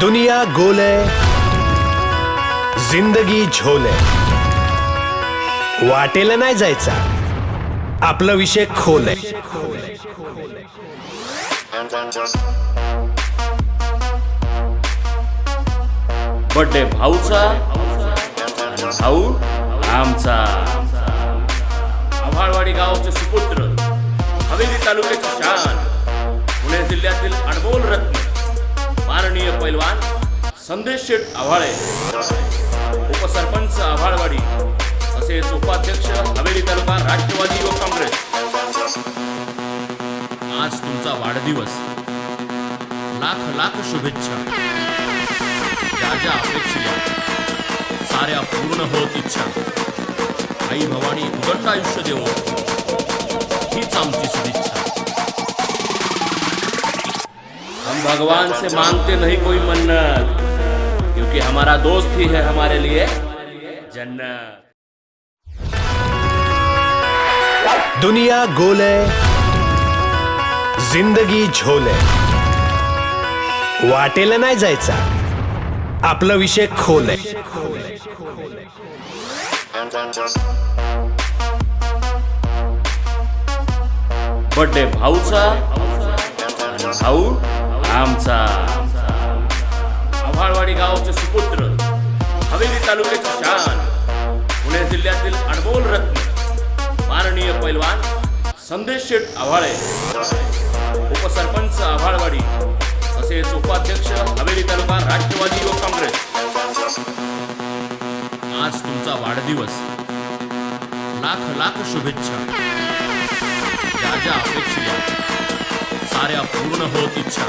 दुनिया गोल है, जिंदगी झोल आहे. वाटेला नाही जायचा, आपला विषय खोल आहे. बर्थडे भाऊचा आणि भाऊ आमचा. आव्हाळवाडी गावचे सुपुत्र, हवेली तालुक्याची शान, पुणे जिल्ह्यातील अनमोल रत्न, माननीय पैलवान संदेश शेठ आव्हाळे, उपसरपंच आव्हाळवाडी, तसेच उपाध्यक्ष हवेली तालुका राष्ट्रवादी युवक काँग्रेस. आज तुमचा वाढदिवस. लाख लाख शुभेच्छा. ज्या ज्या अपेक्षा साऱ्या पूर्ण होत इच्छा. आई भवानी उदंड आयुष्य देवो, हीच आमची सदिच्छा. हम भगवान से मांगते नहीं कोई मन्नत, क्योंकि हमारा दोस्त ही है हमारे लिए जन्नत. दुनिया गोल है, जिंदगी झोल आहे. वाटेला नाही जायचा, आपला विषय खोल आहे. बर्थडे भाऊचा आणि भाऊ आमचा. आव्हाळवाडी गावचे सुपुत्र, हवेली तालुक्याची शान, पुणे जिल्ह्यातील अनमोल रत्न, माननीय पैलवान संदेश शेठ आव्हाळे, उपसरपंच आव्हाळवाडी, तसेच उपाध्यक्ष हवेली तालुका राष्ट्रवादी युवक काँग्रेस. आज तुमचा वाढदिवस. लाख लाख शुभेच्छा. ज्या ज्या अपेक्षा साऱ्या पूर्ण होत इच्छा.